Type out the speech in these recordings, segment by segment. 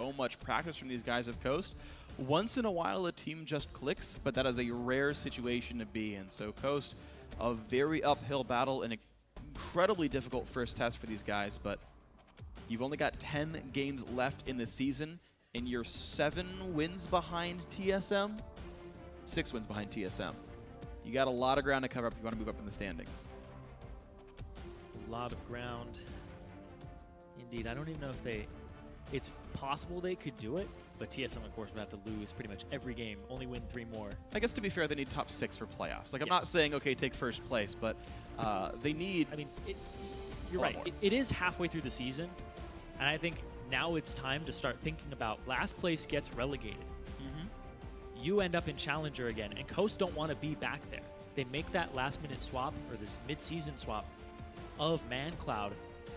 so much practice from these guys of Coast. Once in a while, a team just clicks, but that is a rare situation to be in. So Coast, a very uphill battle, an incredibly difficult first test for these guys, but you've only got 10 games left in the season, and you're 7 wins behind TSM, 6 wins behind TSM. You got a lot of ground to cover up if you want to move up in the standings. A lot of ground. Indeed, I don't even know if they... It's possible they could do it, but TSM, of course, would have to lose pretty much every game, only win 3 more. I guess to be fair, they need top 6 for playoffs. Like, I'm not saying, okay, take first place, but they need... I mean, you're right. It is halfway through the season, and I think now it's time to start thinking about last place gets relegated. You end up in Challenger again, and Coast don't want to be back there. They make that last-minute swap, or this mid-season swap, of Mancloud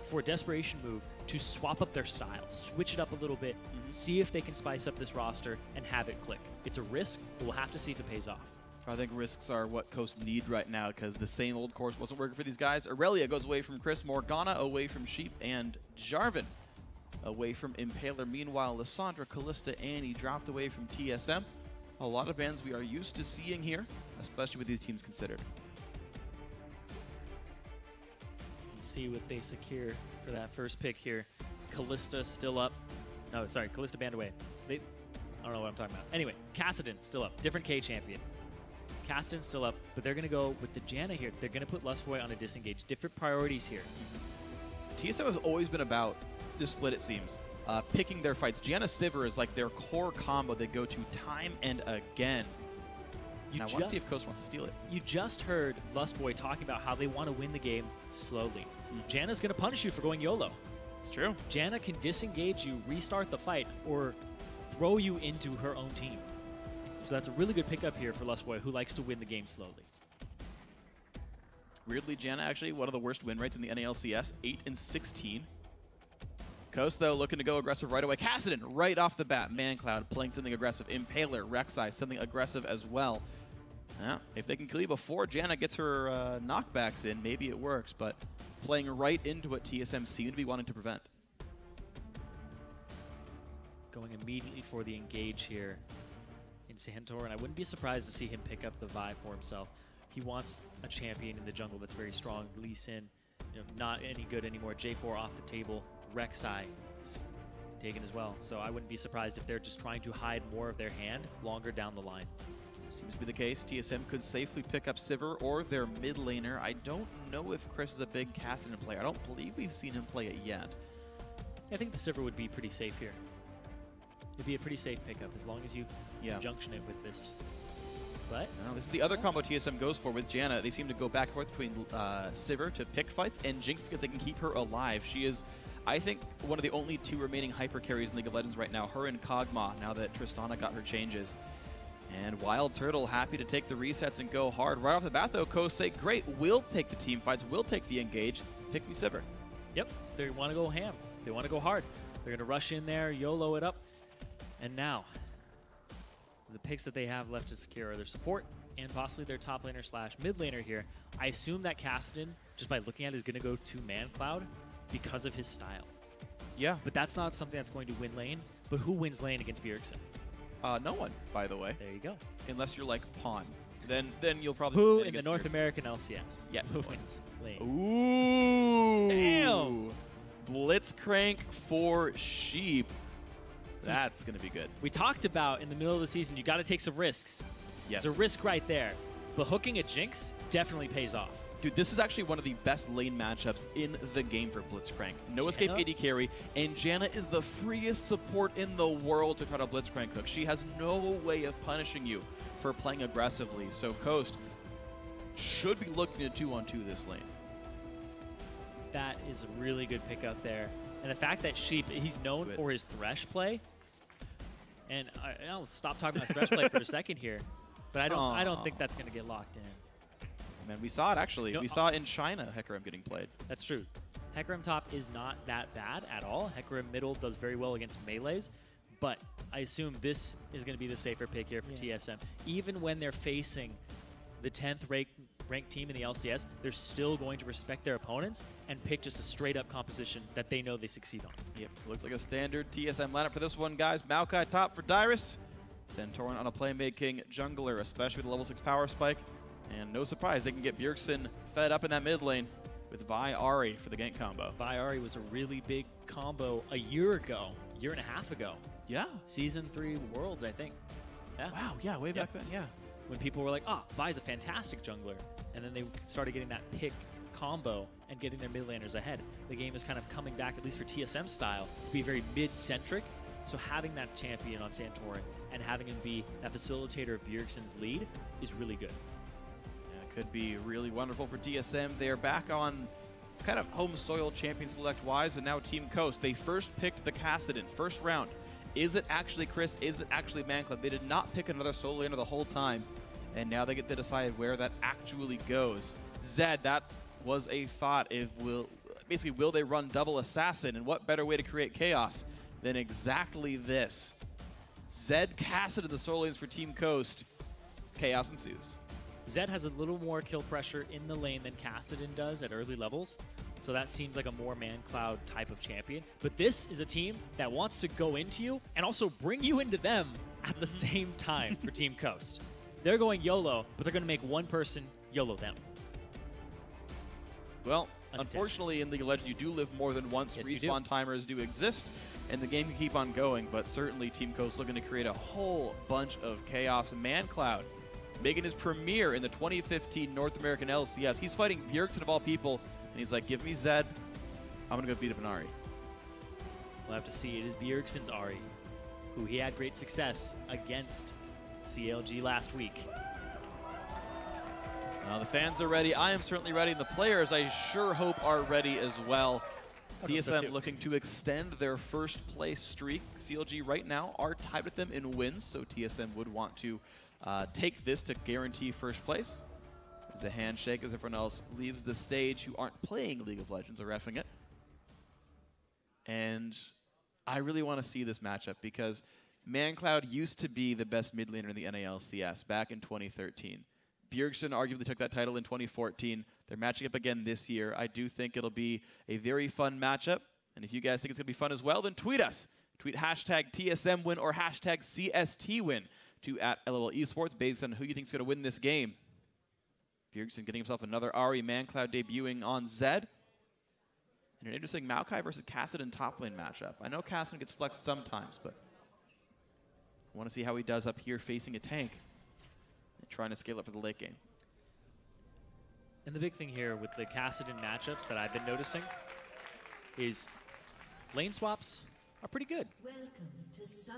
for a desperation move to swap up their style, switch it up a little bit, see if they can spice up this roster and have it click. It's a risk, but we'll have to see if it pays off. I think risks are what Coast need right now because the same old course wasn't working for these guys. Aurelia goes away from Cris, Morgana away from Sheep, and Jarvan away from Impaler. Meanwhile, Lissandra, Kalista, Annie dropped away from TSM. A lot of bans we are used to seeing here, especially with these teams considered. Let's see what they secure for that first pick here. Kalista still up. No, sorry, Kalista banned away. I don't know what I'm talking about. Anyway, Kassadin still up. Different K champion. Kassadin still up, but they're going to go with the Janna here. They're going to put Lustboy on a disengage. Different priorities here. TSM has always been about this split, it seems. Picking their fights. Janna Sivir is like their core combo they go to time and again. I want to see if Coast wants to steal it. You just heard Lustboy talking about how they want to win the game slowly. Janna's going to punish you for going YOLO. It's true. Janna can disengage you, restart the fight, or throw you into her own team. So that's a really good pickup here for Lustboy, who likes to win the game slowly. Weirdly, Janna actually one of the worst win rates in the NALCS, 8-16. Coast, though, looking to go aggressive right away. Kassadin, right off the bat. Mancloud playing something aggressive. Impaler, Rek'Sai, something aggressive as well. Yeah, if they can kill you before Janna gets her knockbacks in, maybe it works, but playing right into what TSM seem to be wanting to prevent. Going immediately for the engage here in Santorin. I wouldn't be surprised to see him pick up the Vive for himself. He wants a champion in the jungle that's very strong. Lee Sin, not any good anymore. J4 off the table. Rek'Sai taken as well. So I wouldn't be surprised if they're just trying to hide more of their hand longer down the line. Seems to be the case. TSM could safely pick up Sivir or their mid laner. I don't know if Cris is a big Kassadin player. I don't believe we've seen him play it yet. I think the Sivir would be pretty safe here. It'd be a pretty safe pickup as long as you junction it with this. But no, this is the other combo TSM goes for with Janna. They seem to go back and forth between Sivir to pick fights and Jinx because they can keep her alive. She is, I think, one of the only 2 remaining hyper carries in League of Legends right now. Her and Kog'Maw, now that Tristana got her changes. And Wildturtle happy to take the resets and go hard. Right off the bat, though, Coast say, great, we'll take the team fights, we'll take the engage. Pick me Sivir. Yep, they want to go ham. They want to go hard. They're going to rush in there, YOLO it up. And now, the picks that they have left to secure are their support and possibly their top laner slash mid laner here. I assume that Kassadin, just by looking at it, is going to go to Mancloud because of his style. Yeah. But that's not something that's going to win lane. But who wins lane against Bjergsen? No one, by the way. There you go. Unless you're like Pawn. Then you'll probably who in the North American LCS? Yeah. Who wins lane? Ooh. Damn. Blitzcrank for Sheep. That's going to be good. We talked about in the middle of the season, you got to take some risks. Yes. There's a risk right there. But hooking a Jinx definitely pays off. Dude, this is actually one of the best lane matchups in the game for Blitzcrank. No escape AD carry, and Janna is the freest support in the world to try to Blitzcrank hook. She has no way of punishing you for playing aggressively, so Coast should be looking at 2-on-2 this lane. That is a really good pickup there. And the fact that Sheep, he's known for his Thresh play, and I'll stop talking about Thresh play for a second here, but I don't think that's going to get locked in. Man, we saw it actually. We saw in China Hecarim getting played. That's true. Hecarim top is not that bad at all. Hecarim middle does very well against melees, but I assume this is going to be the safer pick here for TSM. Even when they're facing the 10th ranked team in the LCS, they're still going to respect their opponents and pick just a straight-up composition that they know they succeed on. Yep, looks like a standard TSM lineup for this one, guys. Maokai top for Dyrus. Santorin on a playmaking jungler, especially with the level 6 power spike. And no surprise, they can get Bjergsen fed up in that mid lane with Vi Ahri for the gank combo. Vi Ahri was a really big combo a year ago, year and a half ago. Yeah. Season 3 Worlds, I think. Yeah. Wow, yeah, way back then, yeah. When people were like, oh, Vi's a fantastic jungler. And then they started getting that pick combo and getting their mid laners ahead. The game is kind of coming back, at least for TSM style, to be very mid-centric. So having that champion on Santorin and having him be that facilitator of Bjergsen's lead is really good. Yeah, could be really wonderful for TSM. They're back on kind of home soil champion select-wise, and now Team Coast. They first picked the Kassadin, first round. Is it actually Cris? Is it actually Mancloud? They did not pick another solo laner the whole time, and now they get to decide where that actually goes. Zed, that was a thought. Will they run double assassin, and what better way to create chaos than exactly this? Zed Kassadin the solo lanes for Team Coast. Chaos ensues. Zed has a little more kill pressure in the lane than Kassadin does at early levels. So that seems like a more Mancloud type of champion. But this is a team that wants to go into you and also bring you into them at the same time for Team Coast. They're going YOLO, but they're going to make one person YOLO them. Well, unfortunately in League of Legends you do live more than once. Yes, respawn timers do exist, and the game can keep on going, but certainly Team Coast looking to create a whole bunch of chaos. Mancloud making his premiere in the 2015 North American LCS. He's fighting Bjergsen of all people, and he's like, give me Zed, I'm going to go beat up an Ahri. We'll have to see. It is Bjergsen's Ahri, who he had great success against CLG last week. The fans are ready. I am certainly ready. The players, I sure hope, are ready as well. TSM looking to extend their first place streak. CLG right now are tied with them in wins, so TSM would want to take this to guarantee first place. There's a handshake as everyone else leaves the stage who aren't playing League of Legends or reffing it. And I really want to see this matchup because Mancloud used to be the best mid laner in the NALCS back in 2013. Bjergsen arguably took that title in 2014. They're matching up again this year. I do think it'll be a very fun matchup. And if you guys think it's going to be fun as well, then tweet us. Tweet hashtag TSM win or hashtag CST win to @LOL Esports based on who you think is going to win this game. Bjergsen getting himself another Ahri, Mancloud debuting on Zed. And an interesting Maokai versus Kassadin top lane matchup. I know Kassadin gets flexed sometimes, but I want to see how he does up here facing a tank. Trying to scale up for the late game. And the big thing here with the Kassadin matchups that I've been noticing is lane swaps are pretty good.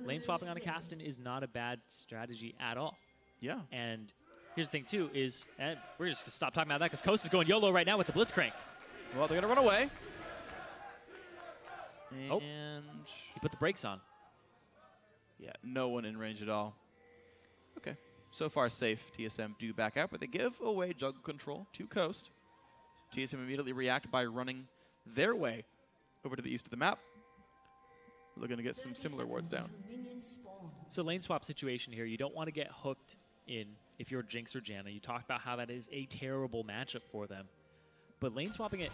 Lane swapping on a Kassadin is not a bad strategy at all. Yeah. And here's the thing too is, and we're just going to stop talking about that because Coast is going YOLO right now with the Blitzcrank. Well, they're going to run away. Oh, and he put the brakes on. Yeah, no one in range at all. Okay. So far safe, TSM do back out, but they give away jungle control to Coast. TSM immediately react by running their way over to the east of the map. Looking to get some similar wards down. So lane swap situation here, you don't want to get hooked in if you're Jinx or Janna. You talked about how that is a terrible matchup for them. But lane swapping it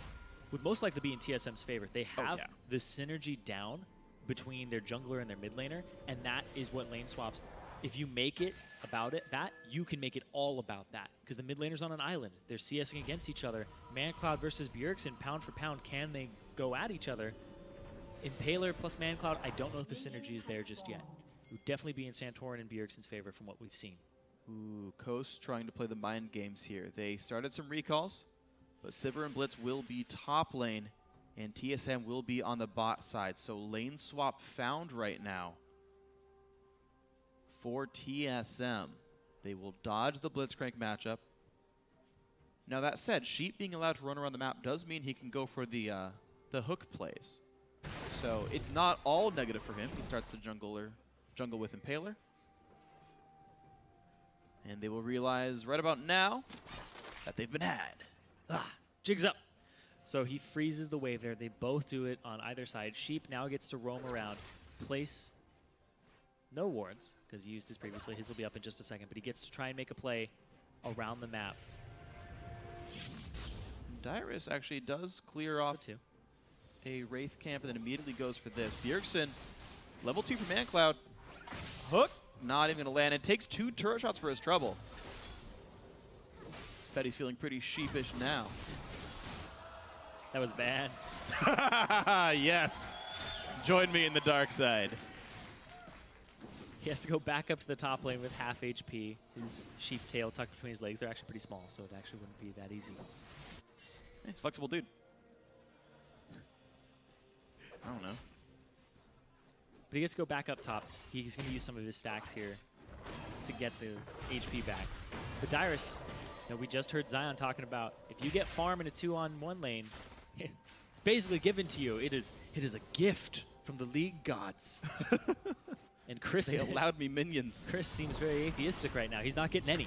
would most likely be in TSM's favor. They have the synergy down between their jungler and their mid laner, and that is what lane swaps. If you make it about that, you can make it all about that. Because the mid laner's on an island. They're CSing against each other. Mancloud versus Bjergsen, pound for pound, can they go at each other? Impaler plus Mancloud, I don't know if the synergy is there just yet. It would definitely be in Santorin and Bjergsen's favor from what we've seen. Ooh, Coast trying to play the mind games here. They started some recalls, but Sivir and Blitz will be top lane, and TSM will be on the bot side. So lane swap found right now for TSM. They will dodge the Blitzcrank matchup. Now that said, Sheep being allowed to run around the map does mean he can go for the hook plays. So it's not all negative for him. He starts the jungle with Impaler. And they will realize right about now that they've been had. Jigs up. So he freezes the wave there. They both do it on either side. Sheep now gets to roam around, place no wards, because he used his previously. His will be up in just a second, but he gets to try and make a play around the map. Dyrus actually does clear off a Wraith camp and then immediately goes for this. Bjergsen, level 2 for Mancloud. Hook, not even going to land. It takes 2 turret shots for his trouble. Bet he's feeling pretty sheepish now. That was bad. Yes. Join me in the dark side. He has to go back up to the top lane with half HP. His sheep tail tucked between his legs. They're actually pretty small, so it actually wouldn't be that easy. He's a flexible dude. I don't know. But he gets to go back up top. He's going to use some of his stacks here to get the HP back. But Dyrus, we just heard Zion talking about, if you get farm in a 2-on-1 lane, it's basically given to you. It is a gift from the League gods. And Cris, they allowed me minions. Cris seems very atheistic right now. He's not getting any.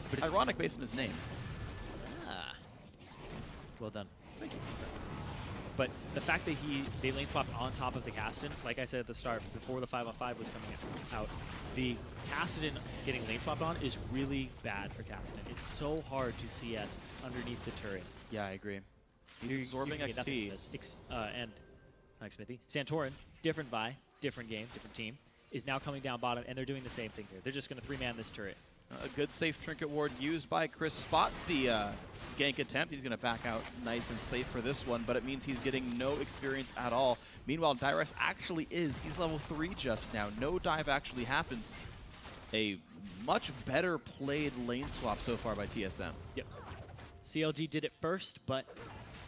But ironic based on his name. Ah. Well done. Thank you. But the fact that they lane swapped on top of the Kassadin, like I said at the start, before the 5-on-5 was coming out, the Kassadin getting lane swapped on is really bad for Kassadin. It's so hard to CS underneath the turret. Yeah, I agree. He's absorbing XP. And Mike Smithy, Santorin, different buy, different game, different team, is now coming down bottom, and they're doing the same thing here. They're just going to 3-man this turret. A good safe trinket ward used by Cris. Spots the gank attempt. He's going to back out nice and safe for this one, but it means he's getting no experience at all. Meanwhile, Dyrus actually is. He's level 3 just now. No dive actually happens. A much better played lane swap so far by TSM. Yep. CLG did it first, but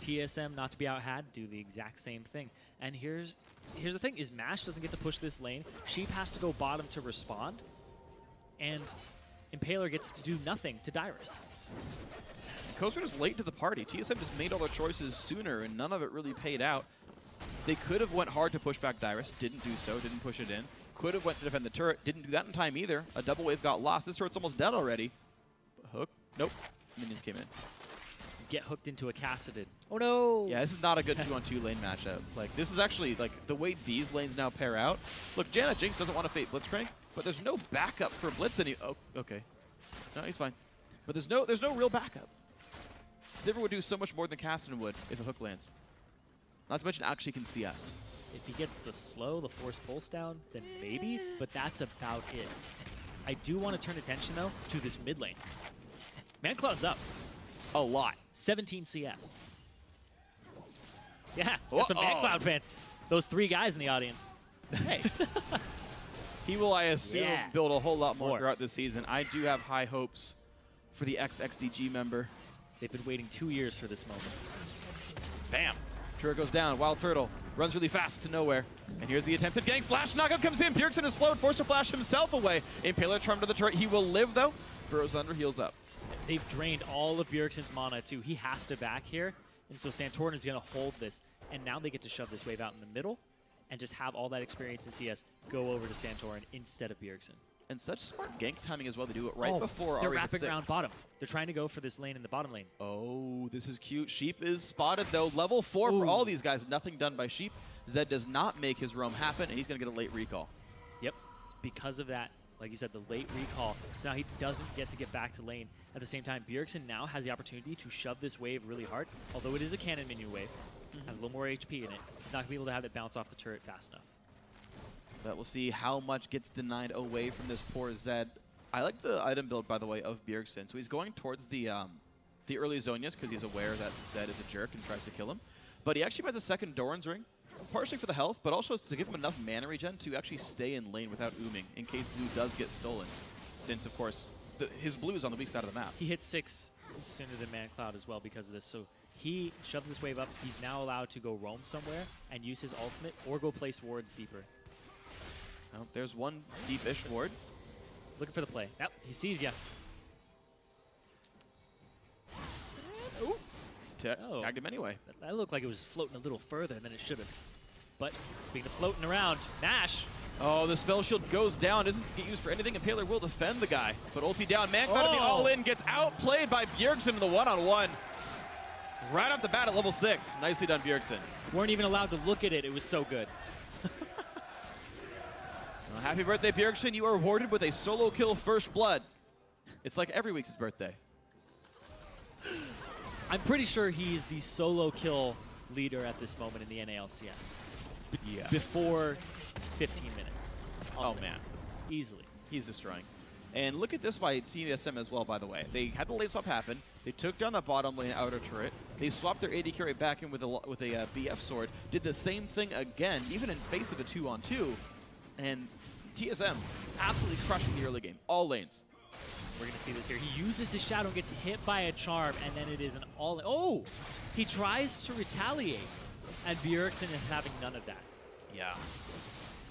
TSM, not to be out-had, do the exact same thing. And here's the thing, is MASH doesn't get to push this lane. Sheep has to go bottom to respond, and Impaler gets to do nothing to Dyrus. Coaster is late to the party. TSM just made all their choices sooner, and none of it really paid out. They could have went hard to push back Dyrus, didn't do so, didn't push it in. Could have went to defend the turret, didn't do that in time either. A double wave got lost. This turret's almost dead already. Hook, nope. Minions came in. Get hooked into a Kassadin. Oh no! Yeah, this is not a good 2-on-2 lane matchup. Like, this is actually, like, the way these lanes now pair out. Look, Janna Jinx doesn't want to fate Blitzcrank, but there's no backup for Blitz oh, okay. No, he's fine. But there's no real backup. Sivir would do so much more than Kassadin would if a hook lands. Not to mention actually can CS. If he gets the slow, the forced pulse down, then maybe, but that's about it. I do want to turn attention, though, to this mid lane. Mancloud's up. A lot. 17 CS. Yeah, got some Mancloud fans. Those 3 guys in the audience. Hey. He will, I assume, build a whole lot more throughout this season. I do have high hopes for the XXDG member. They've been waiting 2 years for this moment. Bam. Turret goes down. Wildturtle runs really fast to nowhere. And here's the attempted gank. Flash knockout comes in. Bjergsen is slowed, forced to flash himself away. Impaler charmed to the turret. He will live, though. Burrows under, heals up. They've drained all of Bjergsen's mana, too. He has to back here. And so Santorin is going to hold this. And now they get to shove this wave out in the middle and just have all that experience in CS go over to Santorin instead of Bjergsen. And such smart gank timing as well. They do it right before they're wrapping around bottom. They're trying to go for this lane in the bottom lane. Oh, this is cute. Sheep is spotted, though. Level 4 for all these guys. Nothing done by Sheep. Zed does not make his roam happen, and he's going to get a late recall. Yep. Because of that, like you said, the late recall. So now he doesn't get to get back to lane. At the same time, Bjergsen now has the opportunity to shove this wave really hard. Although it is a cannon minion wave, has a little more HP in it. He's not going to be able to have it bounce off the turret fast enough. But we'll see how much gets denied away from this poor Zed. I like the item build, by the way, of Bjergsen. So he's going towards the early Zonias because he's aware that Zed is a jerk and tries to kill him. But he actually buys a second Doran's Ring, partially for the health, but also to give him enough mana regen to actually stay in lane without ooming in case blue does get stolen. Since, of course, his blue is on the weak side of the map. He hits 6 sooner than Mancloud as well because of this. So he shoves this wave up. He's now allowed to go roam somewhere and use his ultimate or go place wards deeper. Oh, there's one deep-ish ward. Looking for the play. Yep, he sees ya. Tagged him anyway. That looked like it was floating a little further than it should have. But speaking of floating around, Nash. Oh, the spell shield goes down. Doesn't get used for anything. Impaler will defend the guy. But ulti down. Mancloud at the all-in gets outplayed by Bjergsen in the one-on-one. Right off the bat at level 6. Nicely done, Bjergsen. Weren't even allowed to look at it. It was so good. Well, happy birthday, Bjergsen. You are awarded with a solo kill first blood. It's like every week's his birthday. I'm pretty sure he's the solo kill leader at this moment in the NALCS. Yeah. Before 15 minutes. Oh, man. Easily. He's destroying. And look at this by TSM as well, by the way. They had the lane swap happen. They took down the bottom lane outer turret. They swapped their AD carry back in with a BF sword. Did the same thing again, even in face of a 2-on-2. And TSM absolutely crushing the early game. All lanes. We're going to see this here. He uses his shadow and gets hit by a charm, and then it is an all. Oh! He tries to retaliate, and Bjergsen is having none of that. Yeah.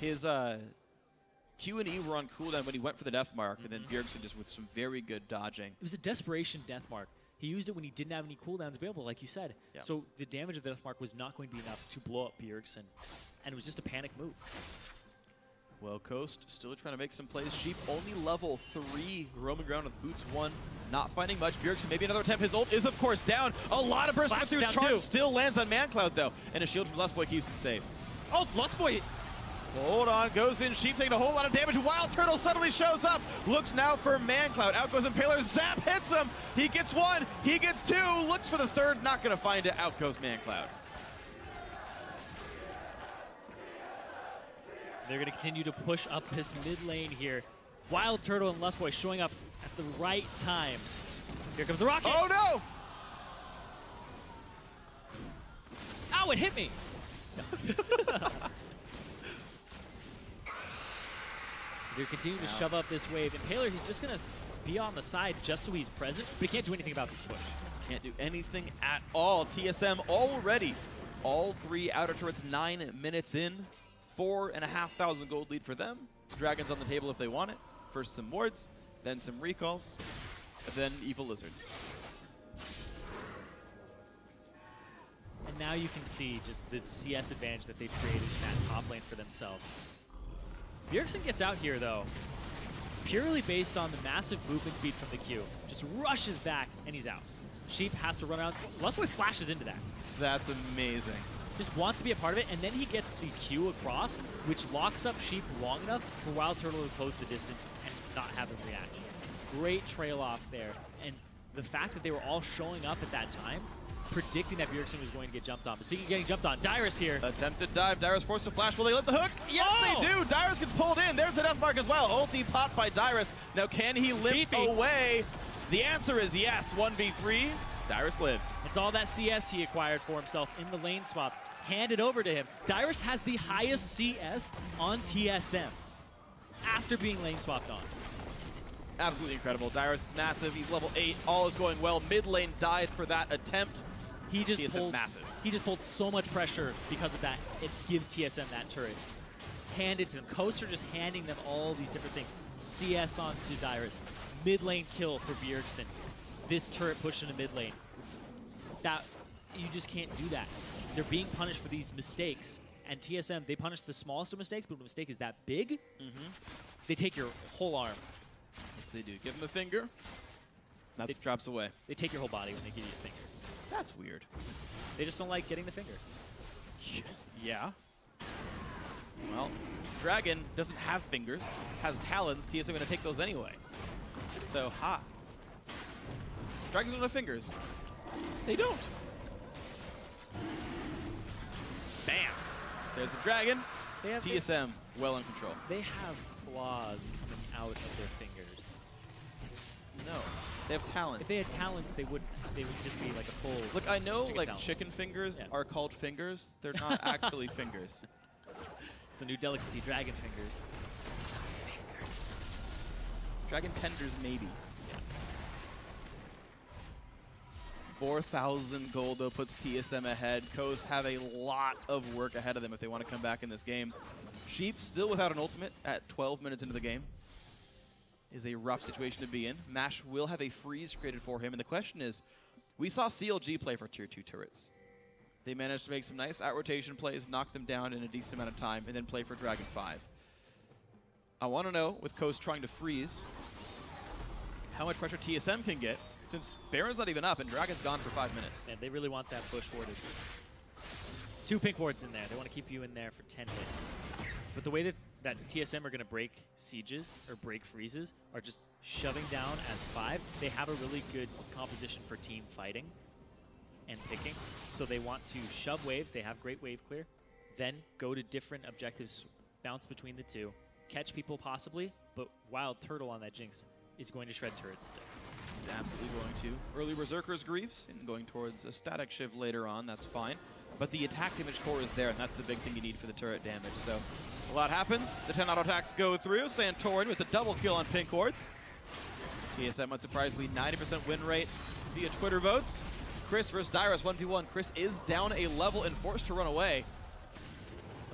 His Q and E were on cooldown when he went for the death mark, and then Bjergsen just with some very good dodging. It was a desperation death mark. He used it when he didn't have any cooldowns available, like you said. Yeah. So the damage of the death mark was not going to be enough to blow up Bjergsen, and it was just a panic move. Well, Coast still trying to make some plays. Sheep only level 3, roaming around with boots 1, not finding much. Bjergsen maybe another attempt. His ult is, of course, down. A lot of burst coming through. Charge still lands on Mancloud, though, and a shield from Lustboy keeps him safe. Oh, Lustboy! Hold on, goes in. Sheep taking a whole lot of damage. Wildturtle suddenly shows up. Looks now for Mancloud. Out goes Impaler. Zap hits him. He gets 1. He gets 2. Looks for the 3rd. Not going to find it. Out goes Mancloud. They're going to continue to push up this mid lane here. Wildturtle and Lustboy showing up at the right time. Here comes the rocket. Oh, no! Ow, it hit me. They're continuing to shove up this wave. Impaler, he's just going to be on the side just so he's present, but he can't do anything about this push. Can't do anything at all. TSM already. All 3 outer turrets 9 minutes in. 4,500 gold lead for them. Dragons on the table if they want it. First some wards, then some recalls, and then evil lizards. And now you can see just the CS advantage that they've created in that top lane for themselves. Bjergsen gets out here, though, purely based on the massive movement speed from the Q. Just rushes back, and he's out. Sheep has to run out. Lustboy flashes into that. That's amazing. Just wants to be a part of it, and then he gets the Q across, which locks up Sheep long enough for Wildturtle to close the distance and not have him react. Great trail off there, and the fact that they were all showing up at that time, predicting that Bjergsen was going to get jumped on. But speaking of getting jumped on, Dyrus here. Attempted dive. Dyrus forced to flash. Will they let the hook? Yes, they do. Dyrus gets pulled in. There's the death mark as well. Ulti popped by Dyrus. Now, can he limp away? The answer is yes. 1v3. Dyrus lives. It's all that CS he acquired for himself in the lane swap. Handed over to him. Dyrus has the highest CS on TSM after being lane swapped on. Absolutely incredible. Dyrus massive. He's level 8. All is going well. Mid lane died for that attempt. He just pulled massive. He just pulled so much pressure because of that. It gives TSM that turret. Handed to them. Coaster just handing them all these different things. CS onto Dyrus. Mid lane kill for Bjergsen. This turret push into mid lane. That you just can't do that. They're being punished for these mistakes. And TSM, they punish the smallest of mistakes, but when a mistake is that big, they take your whole arm. Yes, they do. Give them a finger. That drops away. They take your whole body when they give you a finger. That's weird. They just don't like getting the finger. Yeah. Well, Dragon doesn't have fingers, has talons. TSM going to take those anyway. So, Dragons don't have fingers. They don't. Bam. There's a dragon. TSM well in control. They have claws coming out of their fingers. No. They have talons. If they had talons, they would just be like a full. Look, I know like talent. chicken fingers are called fingers. They're not actually fingers. It's the new delicacy, dragon fingers. Fingers. Dragon tenders, maybe. Yeah. 4,000 gold though puts TSM ahead. Coast have a lot of work ahead of them if they want to come back in this game. Sheep still without an ultimate at 12 minutes into the game. Is a rough situation to be in. Mash will have a freeze created for him, and the question is, we saw CLG play for tier 2 turrets. They managed to make some nice out-rotation plays, knock them down in a decent amount of time, and then play for Dragon 5. I want to know, with Coast trying to freeze, how much pressure TSM can get, since Baron's not even up and Dragon's gone for 5 minutes. Yeah, they really want that push warded. 2 pink wards in there. They want to keep you in there for 10 hits. But the way that TSM are going to break sieges or break freezes are just shoving down as 5. They have a really good composition for team fighting. and picking. So they want to shove waves. They have great wave clear. Then go to different objectives, bounce between the two, catch people possibly, but Wildturtle on that Jinx is going to shred turrets still. Absolutely going to. Early Berserker's Griefs and going towards a static shiv later on, that's fine. But the attack damage core is there, and that's the big thing you need for the turret damage. So a lot happens. The 10 auto attacks go through. Santorin with a double kill on pink wards. TSM unsurprisingly 90% win rate via Twitter votes. Cris versus Dyrus 1v1. Cris is down a level and forced to run away.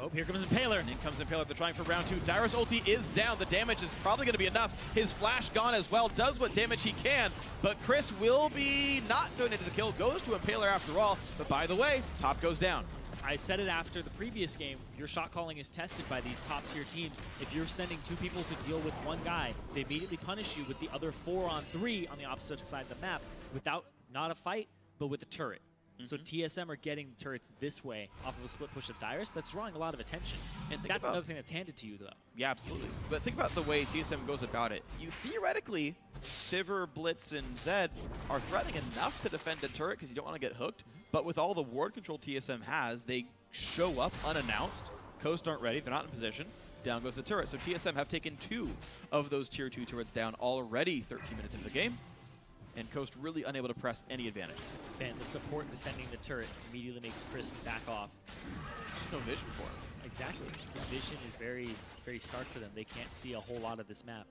Oh, here comes Impaler. And in comes Impaler. They're trying for round 2. Dyrus ulti is down. The damage is probably going to be enough. His flash gone as well. Does what damage he can. But Cris will be not donated the kill. Goes to Impaler after all. But by the way, top goes down. I said it after the previous game. Your shot calling is tested by these top tier teams. If you're sending 2 people to deal with 1 guy, they immediately punish you with the other 4-on-3 on the opposite side of the map without not a fight, but with a turret. So TSM are getting turrets this way off of a split push of Dyrus. That's drawing a lot of attention. And that's another thing that's handed to you, though. Yeah, absolutely. But think about the way TSM goes about it. You theoretically, Sivir, Blitz, and Zed are threatening enough to defend the turret because you don't want to get hooked. But with all the ward control TSM has, they show up unannounced. Coast aren't ready. They're not in position. Down goes the turret. So TSM have taken 2 of those tier 2 turrets down already 13 minutes into the game. And Coast really unable to press any advantages. And the support defending the turret immediately makes Cris back off. There's no vision for him. Exactly. The vision is very, very stark for them. They can't see a whole lot of this map.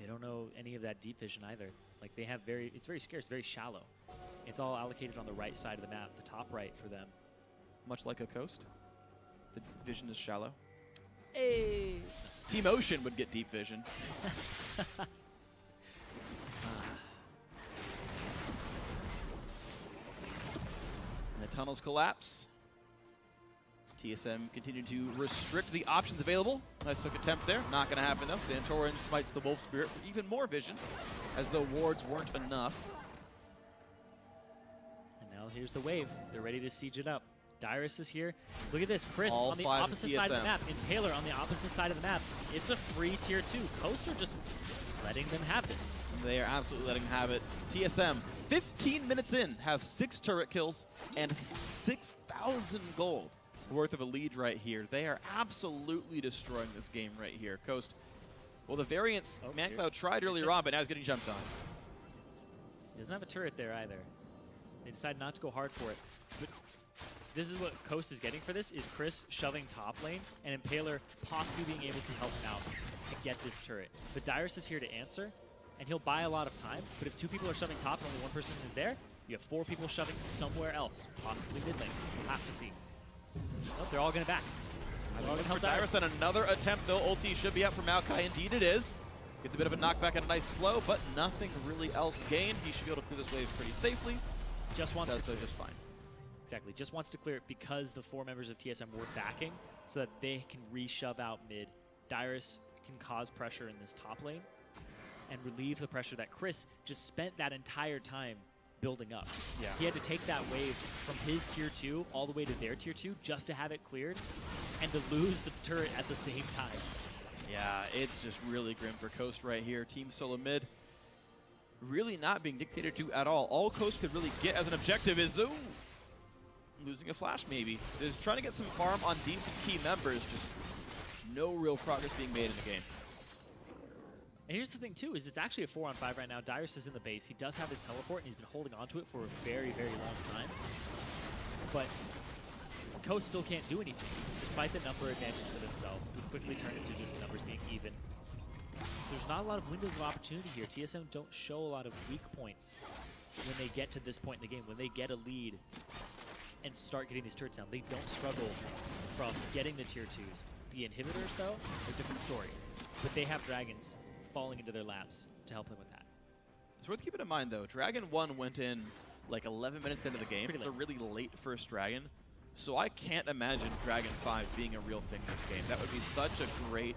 They don't know any of that deep vision either. Like they have it's very scarce, very shallow. It's all allocated on the right side of the map, the top right for them. Much like a Coast, the vision is shallow. Hey! Team Ocean would get deep vision. And the tunnels collapse. TSM continue to restrict the options available. Nice hook attempt there. Not going to happen though. Santorin smites the Wolf Spirit for even more vision, as though wards weren't enough. And now here's the wave. They're ready to siege it up. Dyrus is here. Look at this. Cris on the opposite side of the map. Impaler on the opposite side of the map. It's a free tier 2. Coast are just letting them have this. They are absolutely letting them have it. TSM, 15 minutes in, have 6 turret kills and 6,000 gold worth of a lead right here. They are absolutely destroying this game right here. Coast, well, the variance, Mancloud tried earlier on, but now he's getting jumped on. He doesn't have a turret there either. They decide not to go hard for it. But this is what Coast is getting for this, is Cris shoving top lane and Impaler possibly being able to help him out to get this turret. But Dyrus is here to answer, and he'll buy a lot of time. But if 2 people are shoving top and only 1 person is there, you have 4 people shoving somewhere else, possibly mid lane. We'll have to see. Nope, they're all going to back. They're all going to help Dyrus. And another attempt, though. Ulti should be up for Maokai. Indeed it is. Gets a bit of a knockback and a nice slow, but nothing really else gained. He should be able to clear this wave pretty safely. Just wants to so just fine. Exactly. Just wants to clear it because the 4 members of TSM were backing so that they can re-shove out mid. Dyrus can cause pressure in this top lane and relieve the pressure that Cris just spent that entire time building up. Yeah. He had to take that wave from his tier 2 all the way to their tier 2 just to have it cleared and to lose the turret at the same time. Yeah, it's just really grim for Coast right here. Team Solomid really not being dictated to at all. All Coast could really get as an objective is losing a flash maybe. They're trying to get some farm on decent key members, just no real progress being made in the game. And here's the thing too, is it's actually a 4-on-5 right now. Dyrus is in the base. He does have his teleport and he's been holding onto it for a very, very long time. But Coast still can't do anything, despite the number advantage for themselves. We quickly turn into just numbers being even. There's not a lot of windows of opportunity here. TSM don't show a lot of weak points when they get to this point in the game, when they get a lead and start getting these turrets down. They don't struggle from getting the tier 2s. The inhibitors, though, are a different story. But they have dragons falling into their laps to help them with that. It's worth keeping in mind, though, Dragon 1 went in like 11 minutes into the game. It's a really late first Dragon. So I can't imagine Dragon 5 being a real thing this game. That would be such a great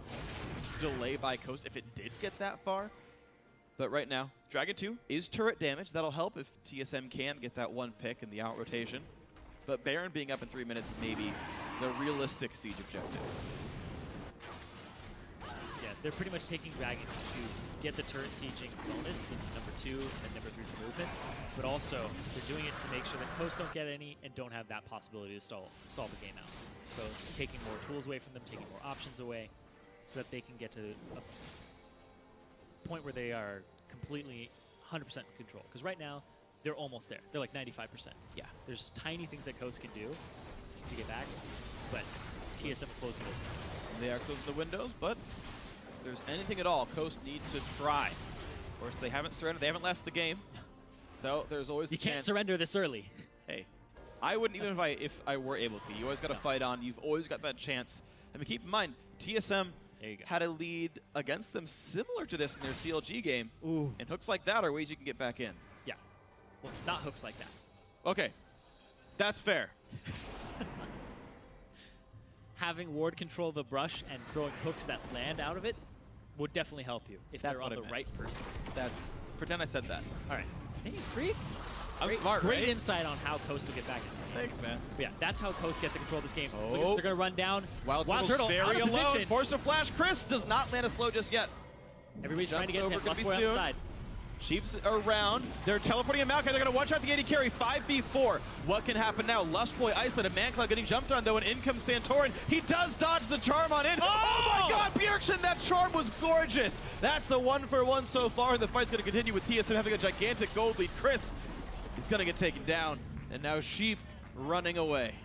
delay by Coast if it did get that far. But right now, Dragon 2 is turret damage. That'll help if TSM can get that 1 pick in the out rotation. But Baron being up in 3 minutes may be the realistic siege objective. Yes, they're pretty much taking Dragons to get the turret sieging bonus, the #2 and #3 for movement, but also they're doing it to make sure that Coast don't get any and don't have that possibility to stall the game out. So taking more tools away from them, taking more options away, so that they can get to a point where they are completely 100% in control. Because right now, they're almost there. They're like 95%. Yeah, there's tiny things that Coast can do to get back, but TSM are closing those windows. They are closing the windows, but if there's anything at all, Coast needs to try. Of course, they haven't surrendered. They haven't left the game, so there's always you can't surrender this early. Hey, I wouldn't even if I were able to. You always got to fight on. You've always got that chance. I mean, keep in mind, TSM had a lead against them similar to this in their CLG game. Ooh. And hooks like that are ways you can get back in. Yeah. Well, not hooks like that. Okay. That's fair. Having ward control the brush and throwing hooks that land out of it would definitely help you if they're on the right person. Pretend I said that. All right. Hey, Creek. I'm smart, Great right? insight on how Coast will get back in this game. Thanks, man. But yeah, that's how Coast get the control of this game. Oh. Look, they're going to run down. Wildturtle very out of alone. position. Forced to flash. Cris does not land a slow just yet. Everybody's trying to get him. Lustboy on the side. Sheep's around. They're teleporting in Maokai. They're going to one-shot the AD carry. 5v4. What can happen now? Lustboy isolated. Mancloud getting jumped on, though, and in comes Santorin. He does dodge the charm on in. Oh my god, Bjergsen, that charm was gorgeous. That's a 1-for-1 so far, and the fight's going to continue with TSM having a gigantic gold lead. Cris, he's going to get taken down, and now Sheep running away.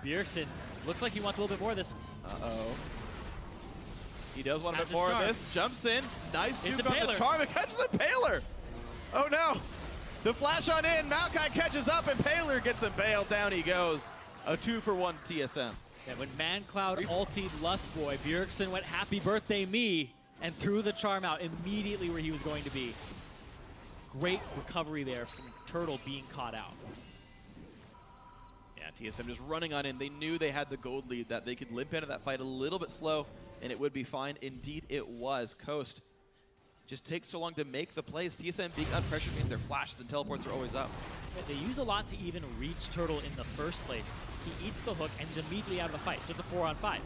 Bjergsen looks like he wants a little bit more of this. Uh-oh. He does want a bit more of this. Jumps in. Nice juke on the charm. It catches Impaler. Oh no. The flash on in. Maokai catches up. Impaler gets him bailed. Down he goes. A 2-for-1 TSM. And when Mancloud ultied Lustboy, Bjergsen went happy birthday me and threw the charm out immediately where he was going to be. Great recovery there from Turtle being caught out. Yeah, TSM just running on in. They knew they had the gold lead, that they could limp into that fight a little bit slow, and it would be fine. Indeed, it was. Coast just takes so long to make the plays. TSM being unpressured means their flashes and teleports are always up. They use a lot to even reach Turtle in the first place. He eats the hook and is immediately out of the fight, so it's a 4-on-5.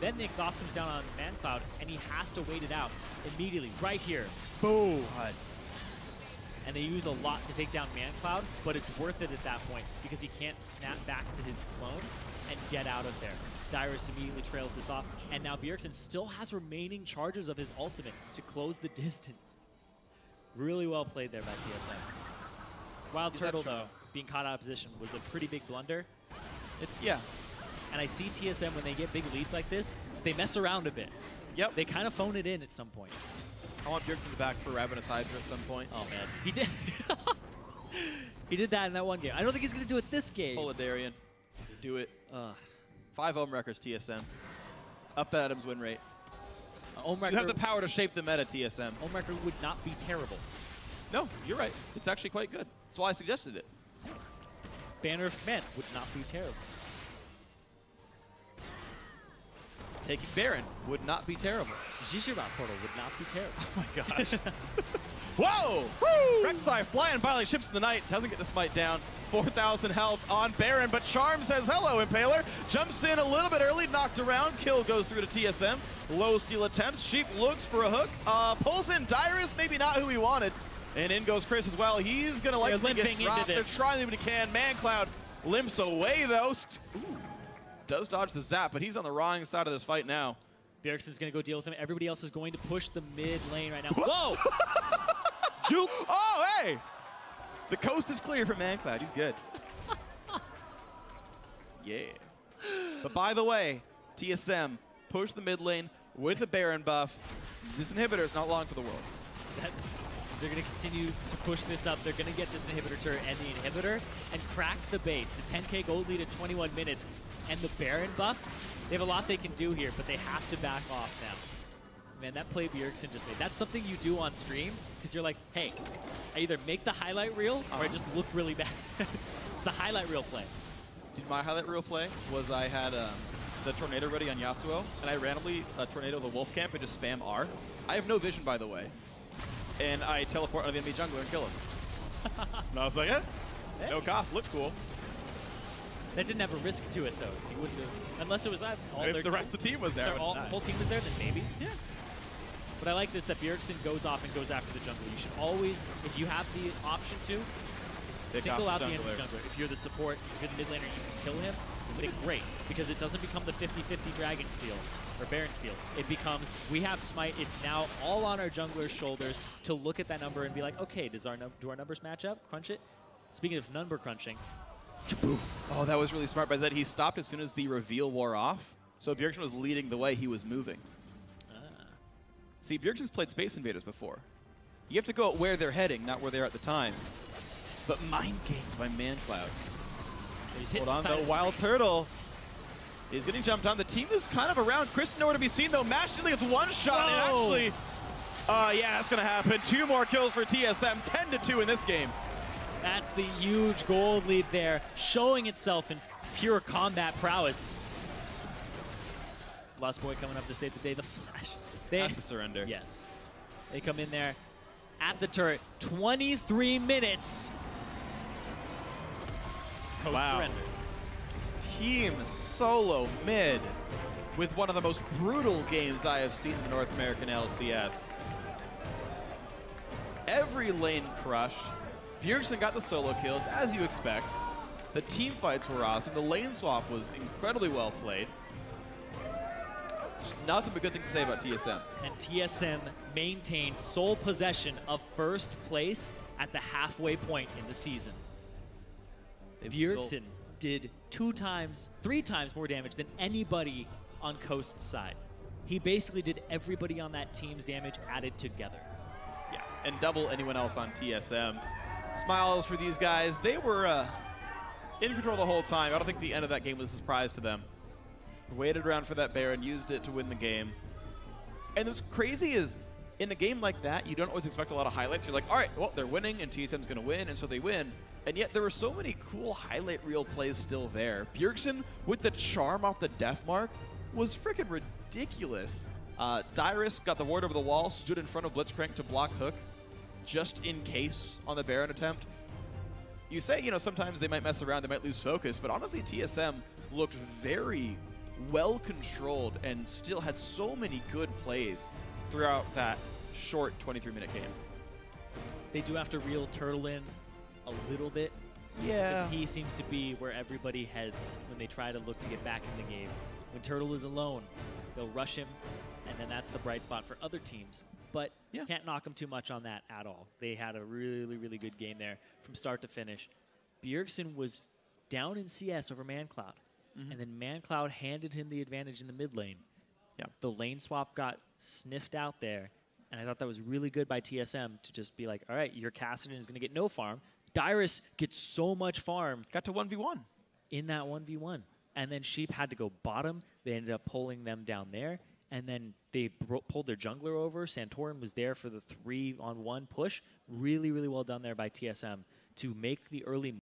Then the exhaust comes down on Mancloud, and he has to wait it out immediately, right here. Boom! And they use a lot to take down Mancloud, but it's worth it at that point because he can't snap back to his clone and get out of there. Dyrus immediately trails this off, and now Bjergsen still has remaining charges of his ultimate to close the distance. Really well played there by TSM. Wildturtle, though, being caught out of position was a pretty big blunder. Yeah. And I see TSM, when they get big leads like this, they mess around a bit. Yep. They kind of phone it in at some point. I want Bjergsen back for Ravenous Hydra at some point. Oh, man. He did. He did that in that one game. I don't think he's going to do it this game. Polidarian. Do it. 5 Ohm records, TSM. Up Adam's win rate. You have the power to shape the meta, TSM. Ohm record would not be terrible. No, you're right. It's actually quite good. That's why I suggested it. Banner of Command would not be terrible. Taking Baron would not be terrible. Zhishirba Portal would not be terrible. Oh my gosh. Whoa! Rek'Sai flying by like ships in the night. Doesn't get the smite down. 4,000 health on Baron, but Charm says hello, Impaler. Jumps in a little bit early, knocked around. Kill goes through to TSM. Low steal attempts. Sheep looks for a hook. Pulls in Dyrus, maybe not who he wanted. And in goes Cris as well. He's going to likely get dropped. They're trying what he can. Mancloud limps away, though. Does dodge the zap, but he's on the wrong side of this fight now. Bjergsen's going to go deal with him. Everybody else is going to push the mid lane right now. Whoa! Juke! Oh, hey! The coast is clear for Mancloud. He's good. Yeah. But by the way, TSM push the mid lane with the Baron buff. This inhibitor is not long for the world. They're going to continue to push this up. They're going to get this inhibitor turret and the inhibitor and crack the base. The 10k gold lead at 21 minutes and the Baron buff. They have a lot they can do here, but they have to back off now. Man, that play Bjergsen just made. That's something you do on stream because you're like, hey, I either make the highlight reel or I just look really bad. It's the highlight reel play. Dude, my highlight reel play was I had the tornado ready on Yasuo, and I randomly tornado the wolf camp and just spam R. I have no vision, by the way. And I teleport out of the enemy jungler and kill him. And I was like, Hey. No cost, look cool. That didn't have a risk to it, though. You wouldn't have, unless it was all the rest of the team was there. The whole team was there, then maybe. Yeah. But I like this, that Bjergsen goes off and goes after the jungler. You should always, if you have the option to, single out the enemy jungler. If you're the support, if you're the mid laner, you can kill him. But great, because it doesn't become the 50-50 Dragon Steal or Baron Steal. It becomes, we have Smite, it's now all on our jungler's shoulders to look at that number and be like, okay, do our numbers match up? Crunch it? Speaking of number crunching. Oh, that was really smart by Zed. He stopped as soon as the reveal wore off. So Bjergsen was leading the way, he was moving. See, Bjergsen's played Space Invaders before. You have to go at where they're heading, not where they are at the time. But mind games by Mancloud. Hold on, though. Wildturtle is getting jumped on. The team is kind of around. Cris nowhere to be seen, though. Mash usually gets one shot, and actually, yeah, that's going to happen. 2 more kills for TSM, 10-2 in this game. That's the huge gold lead there, showing itself in pure combat prowess. Lustboy coming up to save the day. The Flash. That's a surrender. Yes. They come in there at the turret. 23 minutes. Wow. Surrender. Team solo mid with one of the most brutal games I have seen in the North American LCS. Every lane crushed. Bjergsen got the solo kills, as you expect. The team fights were awesome. The lane swap was incredibly well played. Nothing but good things to say about TSM. And TSM maintained sole possession of first place at the halfway point in the season. Bjergsen did 3 times more damage than anybody on Coast's side. He basically did everybody on that team's damage added together. Yeah, and double anyone else on TSM. Smiles for these guys. They were in control the whole time. I don't think the end of that game was a surprise to them. Waited around for that Baron, used it to win the game. And what's crazy is, in a game like that, you don't always expect a lot of highlights. You're like, all right, well, they're winning, and TSM's going to win, and so they win. And yet there were so many cool highlight reel plays still there. Bjergsen, with the charm off the death mark, was freaking ridiculous. Dyrus got the ward over the wall, stood in front of Blitzcrank to block hook, just in case on the Baron attempt. You say, you know, sometimes they might mess around, they might lose focus, but honestly, TSM looked very well controlled and still had so many good plays throughout that short 23-minute game. They do have to reel Turtle in a little bit. Yeah. Because he seems to be where everybody heads when they try to look to get back in the game. When Turtle is alone, they'll rush him, and then that's the bright spot for other teams. But yeah, can't knock them too much on that at all. They had a really, really good game there from start to finish. Bjergsen was down in CS over Mancloud. And then Mancloud handed him the advantage in the mid lane. Yeah. The lane swap got sniffed out there, and I thought that was really good by TSM to just be like, all right, your Kassadin is going to get no farm. Dyrus gets so much farm. Got to 1v1. In that 1v1. And then Sheep had to go bottom. They ended up pulling them down there, and then they pulled their jungler over. Santorin was there for the 3-on-1 push. Really, really well done there by TSM to make the early